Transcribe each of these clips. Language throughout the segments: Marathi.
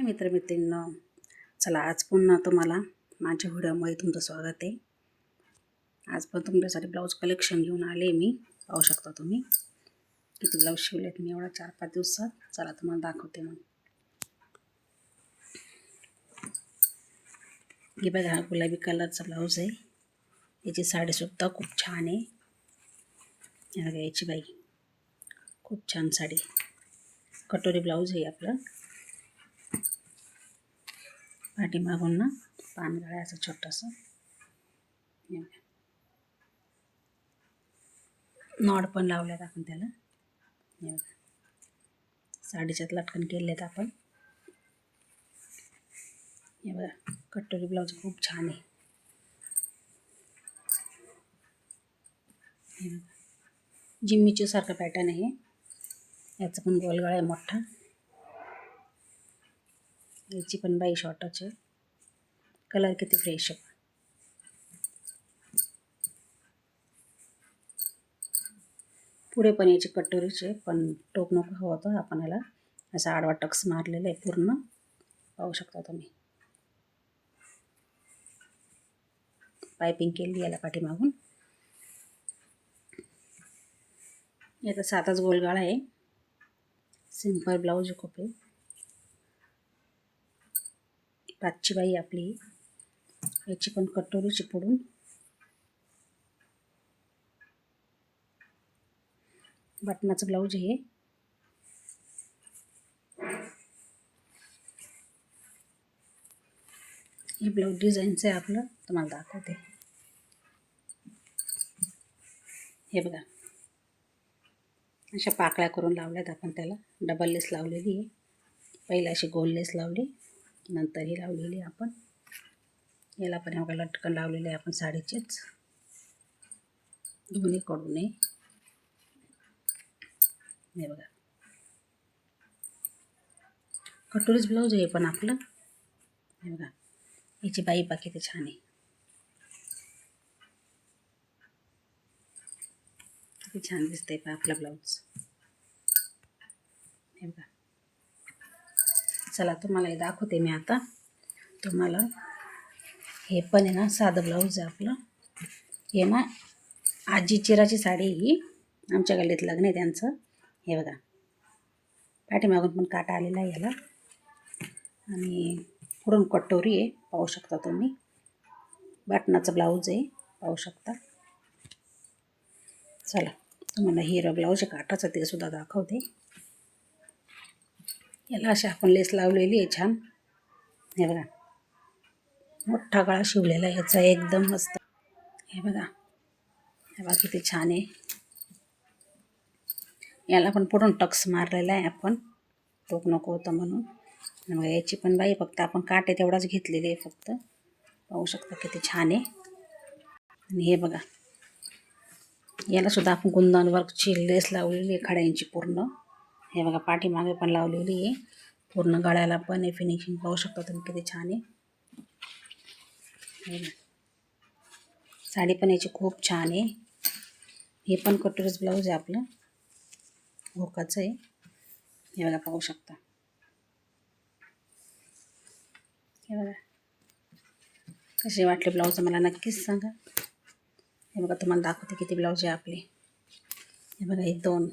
मित्रमैत्रिणींनो, चला आज पुन्हा तुम्हाला माझ्या व्हिडिओमध्ये तुमचं स्वागत आहे. आज पण तुमच्यासाठी ब्लाऊज कलेक्शन घेऊन आले मी. पाहू शकता तुम्ही किती ब्लाऊज शिवलेत मी एवढा 4-5 दिवसात. चला तुम्हाला दाखवते. मग हे बघा, हा गुलाबी कलरचा ब्लाऊज आहे. याची साडीसुद्धा खूप छान आहे. हे बघा, याची बाई खूप छान साडी, कटोरी ब्लाऊज आहे आपलं. पाठीमागून ना पानगळा असं छोटंसं नॉड पण लावल्यात आपण त्याला. हे बघा, साडीच्यात लटकन केलेत आपण. हे बघा, कटोरी ब्लाऊज खूप छान आहे. हे बघा, जिम्मीची सारखं पॅटर्न आहे. याचं पण गोलगळा आहे मोठा. याची पण बाई शॉर्टच आहे. कलर किती फ्रेश आहे. पुढे पण याची कटोरीचे पण टोक नको हवं होतं. आपण याला असा आडवा टक्स मारलेला आहे पूर्ण. पाहू शकता तुम्ही. पायपिंग केली याला पाठीमागून. याचा साधाच गोलगळा आहे. सिंपल ब्लाऊज खूप आहे. पाचची बाई आपली. याची पण कटोरीची पुढून. बटनाचं ब्लाऊज आहे. हे ब्लाऊज डिझाईनचं आहे आपलं. तुम्हाला दाखवते. हे बघा, अशा पाकळ्या करून लावल्यात आपण त्याला. डबल लेस लावलेली आहे. पहिला अशी गोल लेस लावली, नंतर ही लावलेली आपण. याला पण बघा लटकन लावलेले आहे आपण साडीचेच दोन्हीकडून. हे बघा, कटोरीच ब्लाऊज आहे पण आपलं. हे बघा, याची बाई पा किती छान आहे. किती छान दिसतंय पा आपला ब्लाऊज. हे बघा, चला तुम्हाला हे दाखवते मी आता. तुम्हाला हे पण आहे ना साधं ब्लाऊज आहे आपलं. हे ना आजी चिराची साडी ही. आमच्या गल्लीत लग्न आहे त्यांचं. हे बघा, पाठीमागून पण काटा आलेला आहे याला. आणि पुढून कटोरी आहे. पाहू शकता तुम्ही. बटनाचं ब्लाऊज आहे. पाहू शकता. चला तुम्हाला हिरो ब्लाऊज काटाचं ते सुद्धा दाखवते. याला अशी आपण लेस लावलेली आहे छान. हे बघा, मोठा गळा शिवलेला आहे याचा एकदम मस्त. हे बघा, हे बघा किती छान आहे. याला पण पुढून टक्स मारलेला आहे आपण, टोक नको होतं म्हणून. बघा, याची पण बाई फक्त आपण काटे तेवढाच घेतलेले आहे फक्त. पाहू शकता किती छान आहे. आणि हे बघा, याला सुद्धा आपण गुंदन वर्कची लेस लावलेली आहे खड्यांची पूर्ण. हे बघा, पाठीमागे पण लावलेली आहे पूर्ण. गळ्याला पण आहे फिनिशिंग. पाहू शकता तुम्ही किती छान आहे. साडी पण याची खूप छान आहे. हे पण कटोरीच ब्लाऊज आहे आपलं, भोकाचं आहे. हे बघा, पाहू शकता. हे बघा, कसे वाटले ब्लाऊज मला नक्कीच सांगा. हे बघा, तुम्हाला दाखवते किती ब्लाऊज आहे आपले. हे बघा, हे 2,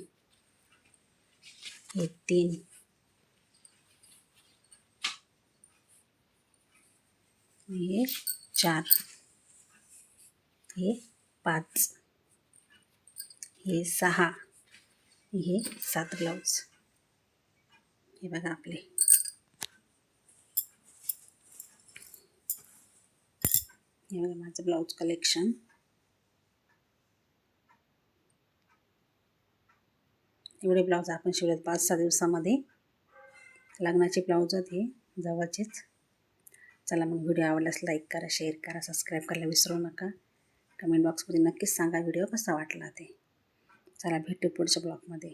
हे 3, हे 4, हे 5, हे 6, हे 7 ब्लाऊज. हे बघा आपले. हे बघा माझं ब्लाऊज कलेक्शन. एवढे ब्लाऊज आपण शिवलेत 5-6 दिवसामध्ये. लग्नाचे ब्लाऊज आहेत हे, जवळचेच. चला मग, व्हिडिओ आवडल्यास लाईक करा, शेअर करा, सबस्क्राईब करायला विसरू नका. कमेंट बॉक्समध्ये नक्कीच सांगा व्हिडिओ कसा वाटला ते. चला भेटू पुढच्या ब्लॉगमध्ये.